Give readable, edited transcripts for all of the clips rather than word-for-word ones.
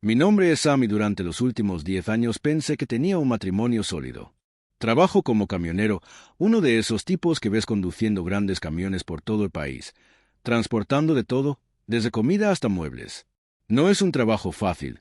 Mi nombre es Sam y durante los últimos 10 años pensé que tenía un matrimonio sólido. Trabajo como camionero, uno de esos tipos que ves conduciendo grandes camiones por todo el país, transportando de todo, desde comida hasta muebles. No es un trabajo fácil,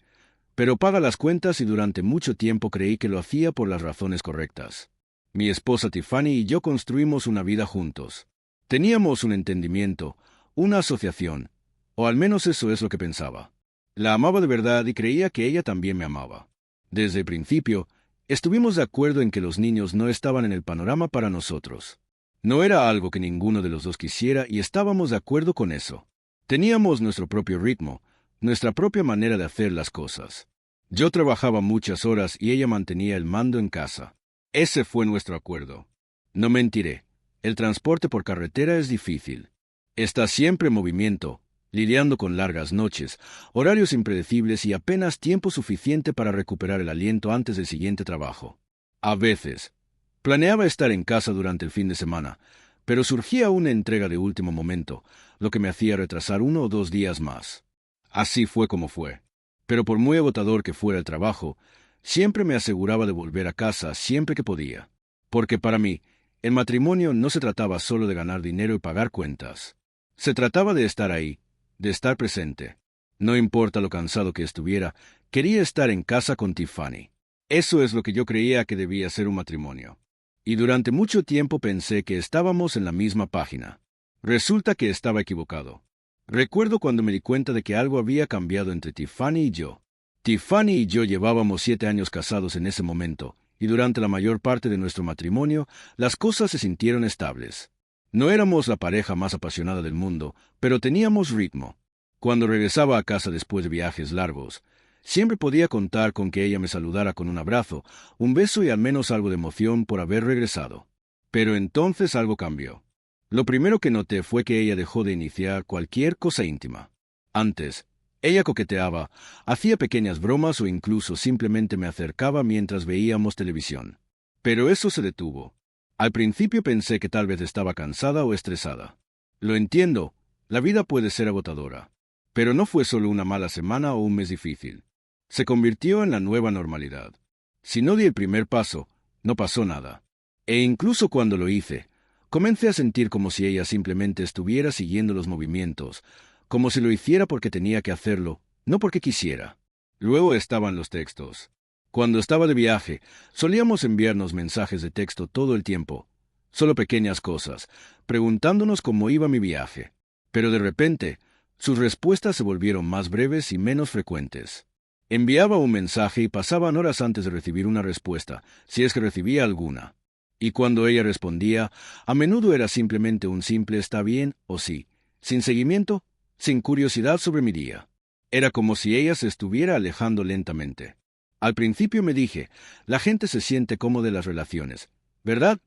pero paga las cuentas y durante mucho tiempo creí que lo hacía por las razones correctas. Mi esposa Tiffany y yo construimos una vida juntos. Teníamos un entendimiento, una asociación, o al menos eso es lo que pensaba. La amaba de verdad y creía que ella también me amaba. Desde el principio, estuvimos de acuerdo en que los niños no estaban en el panorama para nosotros. No era algo que ninguno de los dos quisiera y estábamos de acuerdo con eso. Teníamos nuestro propio ritmo, nuestra propia manera de hacer las cosas. Yo trabajaba muchas horas y ella mantenía el mando en casa. Ese fue nuestro acuerdo. No mentiré, el transporte por carretera es difícil. Está siempre en movimiento, lidiando con largas noches, horarios impredecibles y apenas tiempo suficiente para recuperar el aliento antes del siguiente trabajo. A veces, planeaba estar en casa durante el fin de semana, pero surgía una entrega de último momento, lo que me hacía retrasar 1 o 2 días más. Así fue como fue. Pero por muy agotador que fuera el trabajo, siempre me aseguraba de volver a casa siempre que podía. Porque para mí, el matrimonio no se trataba solo de ganar dinero y pagar cuentas. Se trataba de estar ahí, de estar presente. No importa lo cansado que estuviera, quería estar en casa con Tiffany. Eso es lo que yo creía que debía ser un matrimonio. Y durante mucho tiempo pensé que estábamos en la misma página. Resulta que estaba equivocado. Recuerdo cuando me di cuenta de que algo había cambiado entre Tiffany y yo. Tiffany y yo llevábamos 7 años casados en ese momento, y durante la mayor parte de nuestro matrimonio, las cosas se sintieron estables. No éramos la pareja más apasionada del mundo, pero teníamos ritmo. Cuando regresaba a casa después de viajes largos, siempre podía contar con que ella me saludara con un abrazo, un beso y al menos algo de emoción por haber regresado. Pero entonces algo cambió. Lo primero que noté fue que ella dejó de iniciar cualquier cosa íntima. Antes, ella coqueteaba, hacía pequeñas bromas o incluso simplemente me acercaba mientras veíamos televisión. Pero eso se detuvo. Al principio pensé que tal vez estaba cansada o estresada. Lo entiendo, la vida puede ser agotadora. Pero no fue solo una mala semana o un mes difícil. Se convirtió en la nueva normalidad. Si no di el primer paso, no pasó nada. E incluso cuando lo hice, comencé a sentir como si ella simplemente estuviera siguiendo los movimientos, como si lo hiciera porque tenía que hacerlo, no porque quisiera. Luego estaban los textos. Cuando estaba de viaje, solíamos enviarnos mensajes de texto todo el tiempo, solo pequeñas cosas, preguntándonos cómo iba mi viaje. Pero de repente, sus respuestas se volvieron más breves y menos frecuentes. Enviaba un mensaje y pasaban horas antes de recibir una respuesta, si es que recibía alguna. Y cuando ella respondía, a menudo era simplemente un simple «está bien» o «sí», sin seguimiento, sin curiosidad sobre mi día. Era como si ella se estuviera alejando lentamente. Al principio me dije, la gente se siente cómoda en las relaciones, ¿verdad?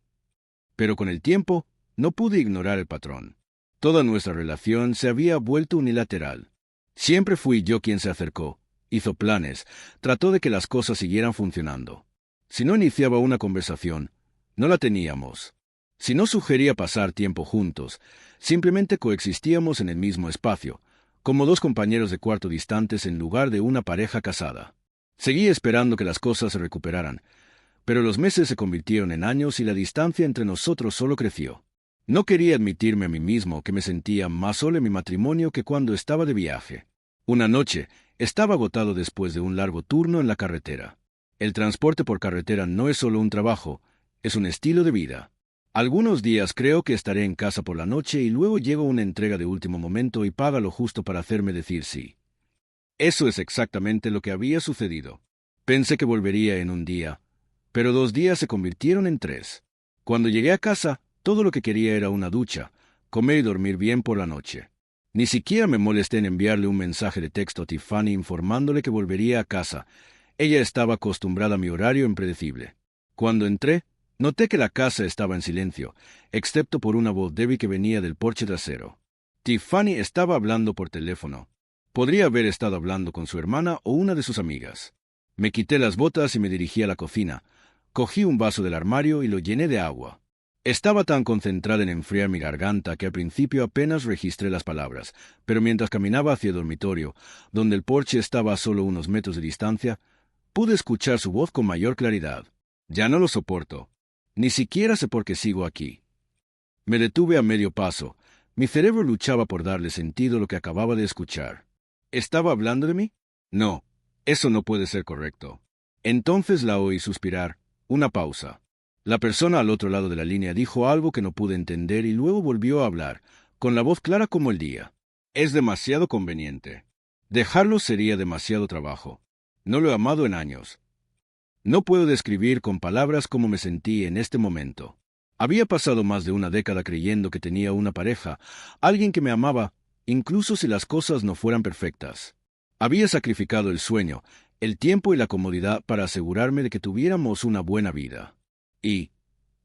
Pero con el tiempo, no pude ignorar el patrón. Toda nuestra relación se había vuelto unilateral. Siempre fui yo quien se acercó, hizo planes, trató de que las cosas siguieran funcionando. Si no iniciaba una conversación, no la teníamos. Si no sugería pasar tiempo juntos, simplemente coexistíamos en el mismo espacio, como dos compañeros de cuarto distantes en lugar de una pareja casada. Seguí esperando que las cosas se recuperaran, pero los meses se convirtieron en años y la distancia entre nosotros solo creció. No quería admitirme a mí mismo que me sentía más solo en mi matrimonio que cuando estaba de viaje. Una noche, estaba agotado después de un largo turno en la carretera. El transporte por carretera no es solo un trabajo, es un estilo de vida. Algunos días creo que estaré en casa por la noche y luego llego una entrega de último momento y paga lo justo para hacerme decir sí. Eso es exactamente lo que había sucedido. Pensé que volvería en un día, pero 2 días se convirtieron en 3. Cuando llegué a casa, todo lo que quería era una ducha, comer y dormir bien por la noche. Ni siquiera me molesté en enviarle un mensaje de texto a Tiffany informándole que volvería a casa. Ella estaba acostumbrada a mi horario impredecible. Cuando entré, noté que la casa estaba en silencio, excepto por una voz débil que venía del porche trasero. Tiffany estaba hablando por teléfono. Podría haber estado hablando con su hermana o una de sus amigas. Me quité las botas y me dirigí a la cocina. Cogí un vaso del armario y lo llené de agua. Estaba tan concentrada en enfriar mi garganta que al principio apenas registré las palabras, pero mientras caminaba hacia el dormitorio, donde el porche estaba a solo unos metros de distancia, pude escuchar su voz con mayor claridad. Ya no lo soporto. Ni siquiera sé por qué sigo aquí. Me detuve a medio paso. Mi cerebro luchaba por darle sentido a lo que acababa de escuchar. ¿Estaba hablando de mí? No, eso no puede ser correcto. Entonces la oí suspirar. Una pausa. La persona al otro lado de la línea dijo algo que no pude entender y luego volvió a hablar, con la voz clara como el día. Es demasiado conveniente. Dejarlo sería demasiado trabajo. No lo he amado en años. No puedo describir con palabras cómo me sentí en este momento. Había pasado más de una década creyendo que tenía una pareja, alguien que me amaba, incluso si las cosas no fueran perfectas. Había sacrificado el sueño, el tiempo y la comodidad para asegurarme de que tuviéramos una buena vida. Y,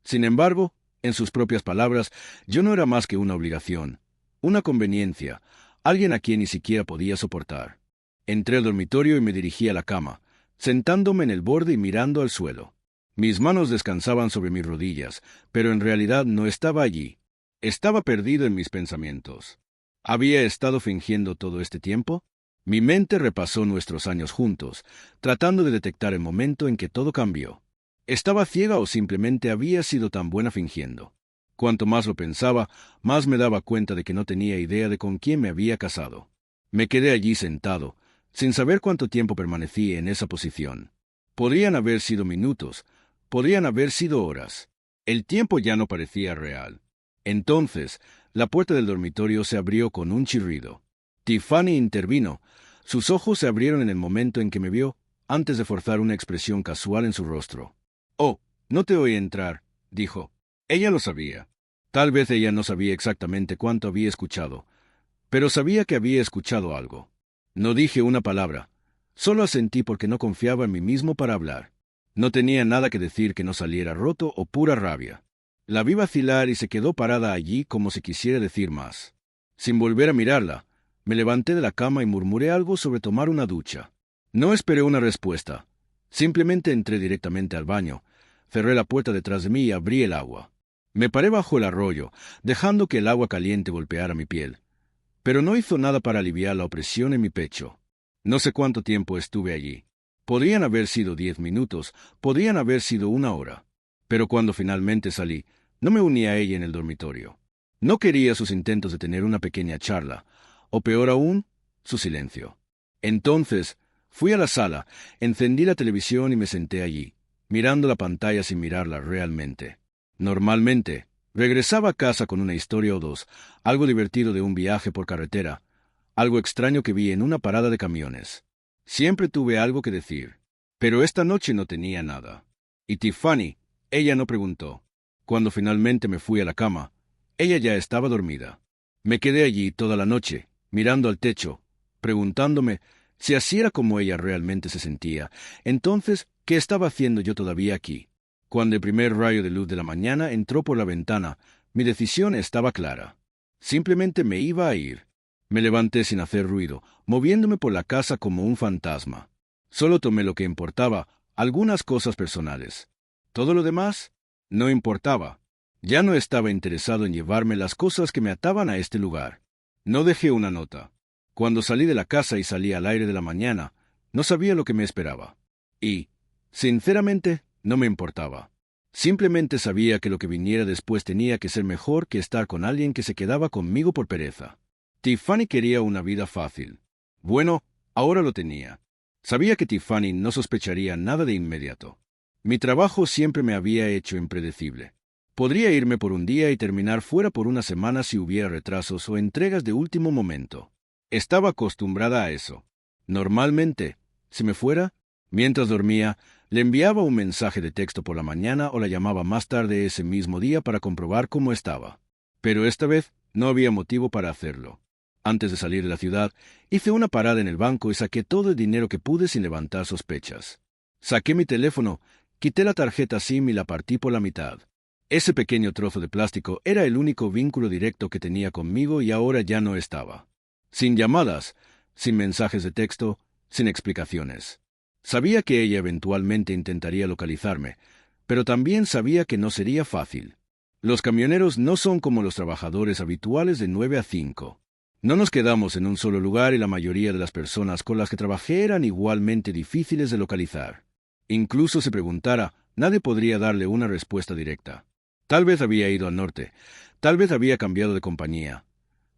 sin embargo, en sus propias palabras, yo no era más que una obligación, una conveniencia, alguien a quien ni siquiera podía soportar. Entré al dormitorio y me dirigí a la cama, sentándome en el borde y mirando al suelo. Mis manos descansaban sobre mis rodillas, pero en realidad no estaba allí. Estaba perdido en mis pensamientos. ¿Había estado fingiendo todo este tiempo? Mi mente repasó nuestros años juntos, tratando de detectar el momento en que todo cambió. ¿Estaba ciega o simplemente había sido tan buena fingiendo? Cuanto más lo pensaba, más me daba cuenta de que no tenía idea de con quién me había casado. Me quedé allí sentado, sin saber cuánto tiempo permanecí en esa posición. Podrían haber sido minutos, podrían haber sido horas. El tiempo ya no parecía real. Entonces, la puerta del dormitorio se abrió con un chirrido. Tiffany intervino. Sus ojos se abrieron en el momento en que me vio, antes de forzar una expresión casual en su rostro. «Oh, no te oí entrar», dijo. Ella lo sabía. Tal vez ella no sabía exactamente cuánto había escuchado, pero sabía que había escuchado algo. No dije una palabra. Solo asentí porque no confiaba en mí mismo para hablar. No tenía nada que decir que no saliera roto o pura rabia. La vi vacilar y se quedó parada allí como si quisiera decir más. Sin volver a mirarla, me levanté de la cama y murmuré algo sobre tomar una ducha. No esperé una respuesta. Simplemente entré directamente al baño, cerré la puerta detrás de mí y abrí el agua. Me paré bajo el arroyo, dejando que el agua caliente golpeara mi piel. Pero no hizo nada para aliviar la opresión en mi pecho. No sé cuánto tiempo estuve allí. Podrían haber sido 10 minutos, podrían haber sido una hora. Pero cuando finalmente salí, no me uní a ella en el dormitorio. No quería sus intentos de tener una pequeña charla, o peor aún, su silencio. Entonces, fui a la sala, encendí la televisión y me senté allí, mirando la pantalla sin mirarla realmente. Normalmente, regresaba a casa con una historia o dos, algo divertido de un viaje por carretera, algo extraño que vi en una parada de camiones. Siempre tuve algo que decir, pero esta noche no tenía nada. Y Tiffany, ella no preguntó. Cuando finalmente me fui a la cama, ella ya estaba dormida. Me quedé allí toda la noche, mirando al techo, preguntándome si así era como ella realmente se sentía. Entonces, ¿qué estaba haciendo yo todavía aquí? Cuando el primer rayo de luz de la mañana entró por la ventana, mi decisión estaba clara. Simplemente me iba a ir. Me levanté sin hacer ruido, moviéndome por la casa como un fantasma. Solo tomé lo que importaba, algunas cosas personales. Todo lo demás no importaba. Ya no estaba interesado en llevarme las cosas que me ataban a este lugar. No dejé una nota. Cuando salí de la casa y salí al aire de la mañana, no sabía lo que me esperaba. Y, sinceramente, no me importaba. Simplemente sabía que lo que viniera después tenía que ser mejor que estar con alguien que se quedaba conmigo por pereza. Tiffany quería una vida fácil. Bueno, ahora lo tenía. Sabía que Tiffany no sospecharía nada de inmediato. Mi trabajo siempre me había hecho impredecible. Podría irme por un día y terminar fuera por una semana si hubiera retrasos o entregas de último momento. Estaba acostumbrada a eso. Normalmente, si me fuera, mientras dormía, le enviaba un mensaje de texto por la mañana o la llamaba más tarde ese mismo día para comprobar cómo estaba. Pero esta vez no había motivo para hacerlo. Antes de salir de la ciudad, hice una parada en el banco y saqué todo el dinero que pude sin levantar sospechas. Saqué mi teléfono, quité la tarjeta SIM y la partí por la mitad. Ese pequeño trozo de plástico era el único vínculo directo que tenía conmigo y ahora ya no estaba. Sin llamadas, sin mensajes de texto, sin explicaciones. Sabía que ella eventualmente intentaría localizarme, pero también sabía que no sería fácil. Los camioneros no son como los trabajadores habituales de 9 a 5. No nos quedamos en un solo lugar y la mayoría de las personas con las que trabajé eran igualmente difíciles de localizar. Incluso si preguntara, nadie podría darle una respuesta directa. Tal vez había ido al norte, tal vez había cambiado de compañía,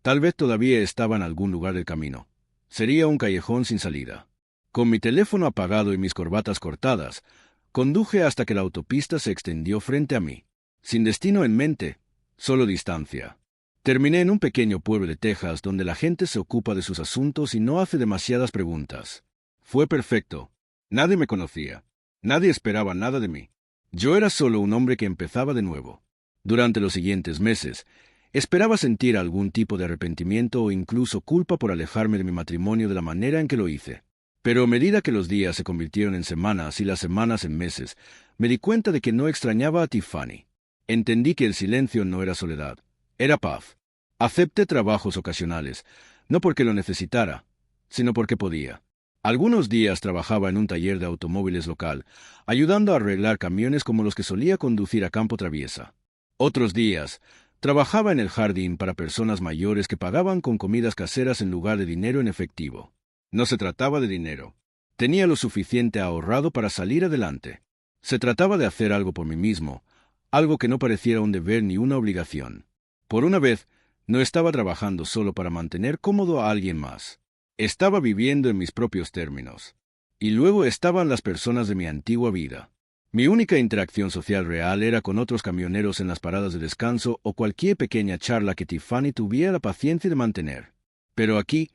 tal vez todavía estaba en algún lugar del camino. Sería un callejón sin salida. Con mi teléfono apagado y mis corbatas cortadas, conduje hasta que la autopista se extendió frente a mí. Sin destino en mente, solo distancia. Terminé en un pequeño pueblo de Texas donde la gente se ocupa de sus asuntos y no hace demasiadas preguntas. Fue perfecto. Nadie me conocía. Nadie esperaba nada de mí. Yo era solo un hombre que empezaba de nuevo. Durante los siguientes meses, esperaba sentir algún tipo de arrepentimiento o incluso culpa por alejarme de mi matrimonio de la manera en que lo hice. Pero a medida que los días se convirtieron en semanas y las semanas en meses, me di cuenta de que no extrañaba a Tiffany. Entendí que el silencio no era soledad, era paz. Acepté trabajos ocasionales, no porque lo necesitara, sino porque podía. Algunos días trabajaba en un taller de automóviles local, ayudando a arreglar camiones como los que solía conducir a campo traviesa. Otros días, trabajaba en el jardín para personas mayores que pagaban con comidas caseras en lugar de dinero en efectivo. No se trataba de dinero. Tenía lo suficiente ahorrado para salir adelante. Se trataba de hacer algo por mí mismo, algo que no pareciera un deber ni una obligación. Por una vez, no estaba trabajando solo para mantener cómodo a alguien más. Estaba viviendo en mis propios términos. Y luego estaban las personas de mi antigua vida. Mi única interacción social real era con otros camioneros en las paradas de descanso o cualquier pequeña charla que Tiffany tuviera la paciencia de mantener. Pero aquí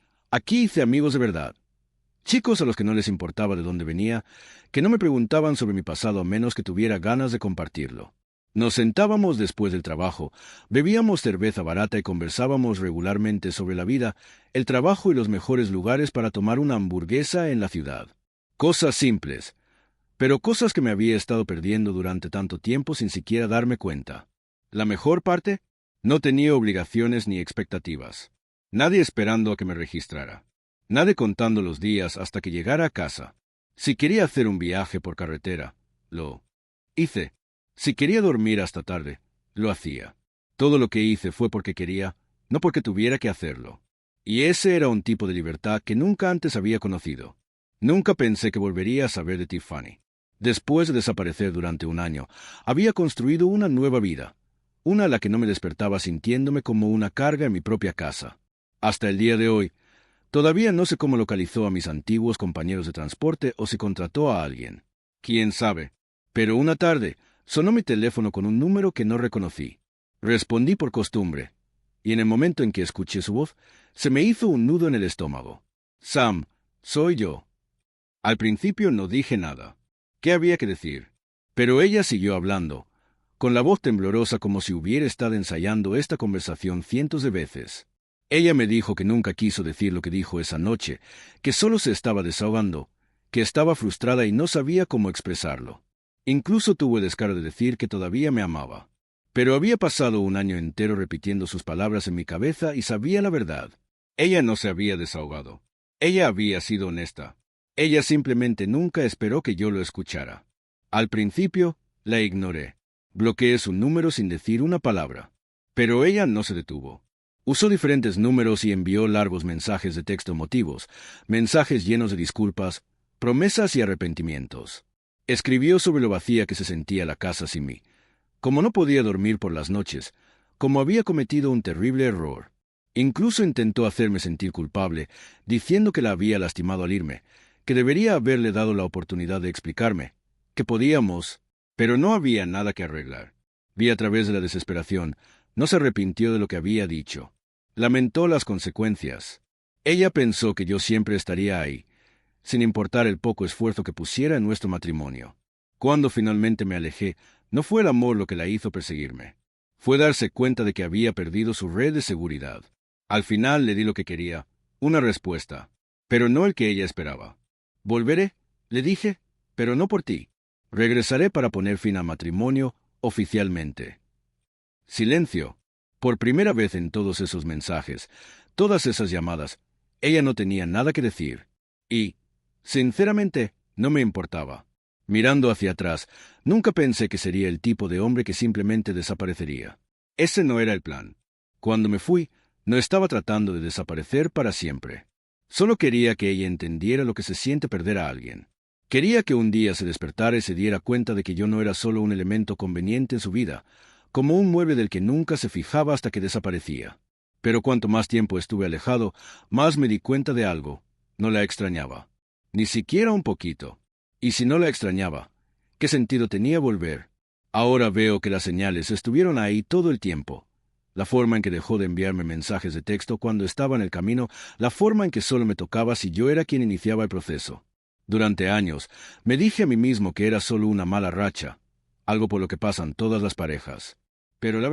hice amigos de verdad. Chicos a los que no les importaba de dónde venía, que no me preguntaban sobre mi pasado a menos que tuviera ganas de compartirlo. Nos sentábamos después del trabajo, bebíamos cerveza barata y conversábamos regularmente sobre la vida, el trabajo y los mejores lugares para tomar una hamburguesa en la ciudad. Cosas simples, pero cosas que me había estado perdiendo durante tanto tiempo sin siquiera darme cuenta. La mejor parte, no tenía obligaciones ni expectativas. Nadie esperando a que me registrara. Nadie contando los días hasta que llegara a casa. Si quería hacer un viaje por carretera, lo hice. Si quería dormir hasta tarde, lo hacía. Todo lo que hice fue porque quería, no porque tuviera que hacerlo. Y ese era un tipo de libertad que nunca antes había conocido. Nunca pensé que volvería a saber de Tiffany. Después de desaparecer durante un año, había construido una nueva vida, una a la que no me despertaba sintiéndome como una carga en mi propia casa. Hasta el día de hoy, todavía no sé cómo localizó a mis antiguos compañeros de transporte o si contrató a alguien. ¿Quién sabe? Pero una tarde, sonó mi teléfono con un número que no reconocí. Respondí por costumbre, y en el momento en que escuché su voz, se me hizo un nudo en el estómago. Sam, soy yo. Al principio no dije nada. ¿Qué había que decir? Pero ella siguió hablando, con la voz temblorosa como si hubiera estado ensayando esta conversación cientos de veces. Ella me dijo que nunca quiso decir lo que dijo esa noche, que solo se estaba desahogando, que estaba frustrada y no sabía cómo expresarlo. Incluso tuvo el descaro de decir que todavía me amaba. Pero había pasado un año entero repitiendo sus palabras en mi cabeza y sabía la verdad. Ella no se había desahogado. Ella había sido honesta. Ella simplemente nunca esperó que yo lo escuchara. Al principio, la ignoré. Bloqueé su número sin decir una palabra. Pero ella no se detuvo. Usó diferentes números y envió largos mensajes de texto emotivos, mensajes llenos de disculpas, promesas y arrepentimientos. Escribió sobre lo vacía que se sentía la casa sin mí, como no podía dormir por las noches, como había cometido un terrible error. Incluso intentó hacerme sentir culpable, diciendo que la había lastimado al irme, que debería haberle dado la oportunidad de explicarme, que podíamos, pero no había nada que arreglar. Vi a través de la desesperación, no se arrepintió de lo que había dicho. Lamentó las consecuencias. Ella pensó que yo siempre estaría ahí, sin importar el poco esfuerzo que pusiera en nuestro matrimonio. Cuando finalmente me alejé, no fue el amor lo que la hizo perseguirme. Fue darse cuenta de que había perdido su red de seguridad. Al final le di lo que quería, una respuesta, pero no el que ella esperaba. Volveré, le dije, pero no por ti. Regresaré para poner fin al matrimonio oficialmente. Silencio. Por primera vez en todos esos mensajes, todas esas llamadas, ella no tenía nada que decir. Y, sinceramente, no me importaba. Mirando hacia atrás, nunca pensé que sería el tipo de hombre que simplemente desaparecería. Ese no era el plan. Cuando me fui, no estaba tratando de desaparecer para siempre. Solo quería que ella entendiera lo que se siente perder a alguien. Quería que un día se despertara y se diera cuenta de que yo no era solo un elemento conveniente en su vida, como un mueble del que nunca se fijaba hasta que desaparecía. Pero cuanto más tiempo estuve alejado, más me di cuenta de algo. No la extrañaba. Ni siquiera un poquito. Y si no la extrañaba, ¿qué sentido tenía volver? Ahora veo que las señales estuvieron ahí todo el tiempo. La forma en que dejó de enviarme mensajes de texto cuando estaba en el camino, la forma en que solo me tocaba si yo era quien iniciaba el proceso. Durante años, me dije a mí mismo que era solo una mala racha, algo por lo que pasan todas las parejas. Pero la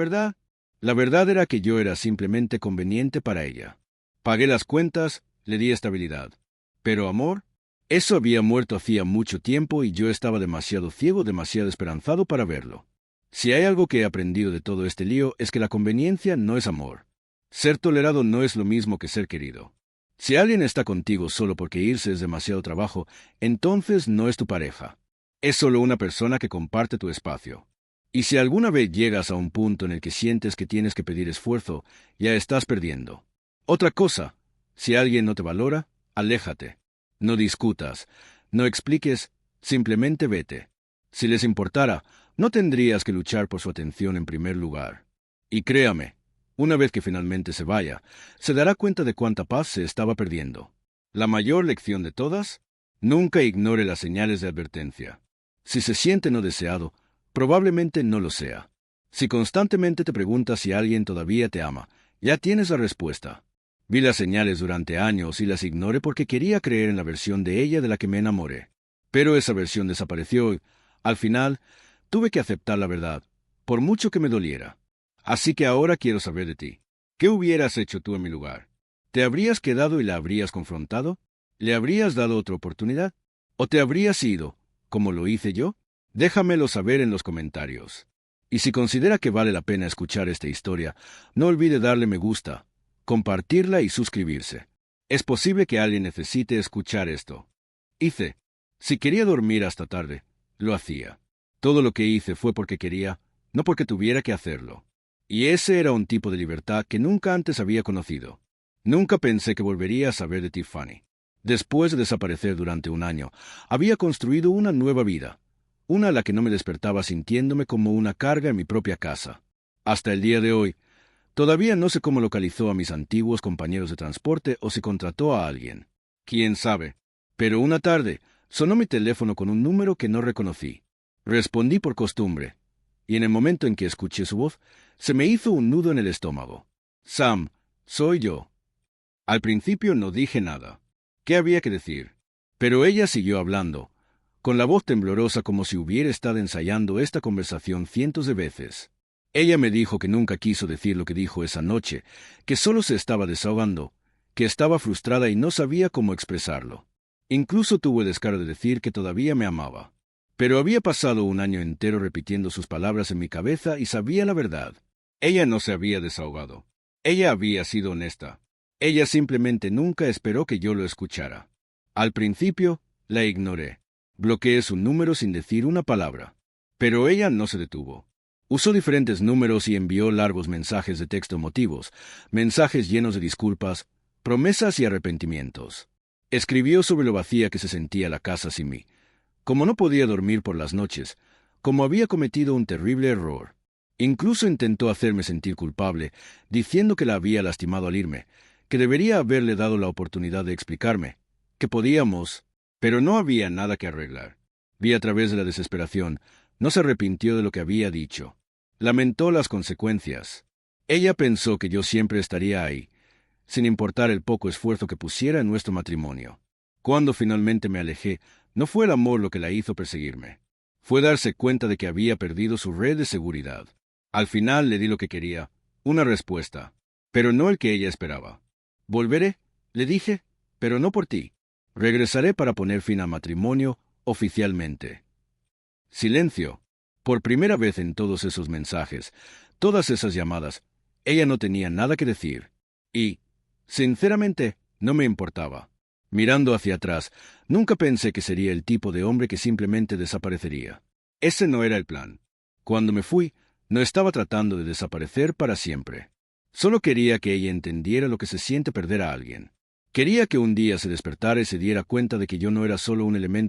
verdad era que yo era simplemente conveniente para ella. Pagué las cuentas, le di estabilidad. Pero amor, eso había muerto hacía mucho tiempo y yo estaba demasiado ciego, demasiado esperanzado para verlo. Si hay algo que he aprendido de todo este lío es que la conveniencia no es amor. Ser tolerado no es lo mismo que ser querido. Si alguien está contigo solo porque irse es demasiado trabajo, entonces no es tu pareja. Es solo una persona que comparte tu espacio. Y si alguna vez llegas a un punto en el que sientes que tienes que pedir esfuerzo, ya estás perdiendo. Otra cosa, si alguien no te valora, aléjate. No discutas, no expliques, simplemente vete. Si les importara, no tendrías que luchar por su atención en primer lugar. Y créame, una vez que finalmente se vaya, se dará cuenta de cuánta paz se estaba perdiendo. La mayor lección de todas, nunca ignore las señales de advertencia. Si se siente no deseado, probablemente no lo sea. Si constantemente te preguntas si alguien todavía te ama, ya tienes la respuesta. Vi las señales durante años y las ignoré porque quería creer en la versión de ella de la que me enamoré. Pero esa versión desapareció y, al final, tuve que aceptar la verdad, por mucho que me doliera. Así que ahora quiero saber de ti. ¿Qué hubieras hecho tú en mi lugar? ¿Te habrías quedado y la habrías confrontado? ¿Le habrías dado otra oportunidad? ¿O te habrías ido, como lo hice yo? Déjamelo saber en los comentarios. Y si considera que vale la pena escuchar esta historia, no olvide darle me gusta, compartirla y suscribirse. Es posible que alguien necesite escuchar esto. Si quería dormir hasta tarde, lo hacía. Todo lo que hice fue porque quería, no porque tuviera que hacerlo. Y ese era un tipo de libertad que nunca antes había conocido. Nunca pensé que volvería a saber de Tiffany. Después de desaparecer durante un año, había construido una nueva vida, una a la que no me despertaba sintiéndome como una carga en mi propia casa. Hasta el día de hoy, todavía no sé cómo localizó a mis antiguos compañeros de transporte o si contrató a alguien. ¿Quién sabe? Pero una tarde, sonó mi teléfono con un número que no reconocí. Respondí por costumbre, y en el momento en que escuché su voz, se me hizo un nudo en el estómago. Sam, soy yo. Al principio no dije nada. ¿Qué había que decir? Pero ella siguió hablando, con la voz temblorosa como si hubiera estado ensayando esta conversación cientos de veces. Ella me dijo que nunca quiso decir lo que dijo esa noche, que solo se estaba desahogando, que estaba frustrada y no sabía cómo expresarlo. Incluso tuvo el descaro de decir que todavía me amaba. Pero había pasado un año entero repitiendo sus palabras en mi cabeza y sabía la verdad. Ella no se había desahogado. Ella había sido honesta. Ella simplemente nunca esperó que yo lo escuchara. Al principio, la ignoré. Bloqueé su número sin decir una palabra. Pero ella no se detuvo. Usó diferentes números y envió largos mensajes de texto emotivos, mensajes llenos de disculpas, promesas y arrepentimientos. Escribió sobre lo vacía que se sentía la casa sin mí, como no podía dormir por las noches, como había cometido un terrible error. Incluso intentó hacerme sentir culpable, diciendo que la había lastimado al irme, que debería haberle dado la oportunidad de explicarme, que podíamos, pero no había nada que arreglar. Vi a través de la desesperación. No se arrepintió de lo que había dicho. Lamentó las consecuencias. Ella pensó que yo siempre estaría ahí, sin importar el poco esfuerzo que pusiera en nuestro matrimonio. Cuando finalmente me alejé, no fue el amor lo que la hizo perseguirme. Fue darse cuenta de que había perdido su red de seguridad. Al final le di lo que quería, una respuesta, pero no el que ella esperaba. Volveré, le dije, pero no por ti. Regresaré para poner fin al matrimonio oficialmente. Silencio. Por primera vez en todos esos mensajes, todas esas llamadas, ella no tenía nada que decir. Y, sinceramente, no me importaba. Mirando hacia atrás, nunca pensé que sería el tipo de hombre que simplemente desaparecería. Ese no era el plan. Cuando me fui, no estaba tratando de desaparecer para siempre. Solo quería que ella entendiera lo que se siente perder a alguien. Quería que un día se despertara y se diera cuenta de que yo no era solo un elemento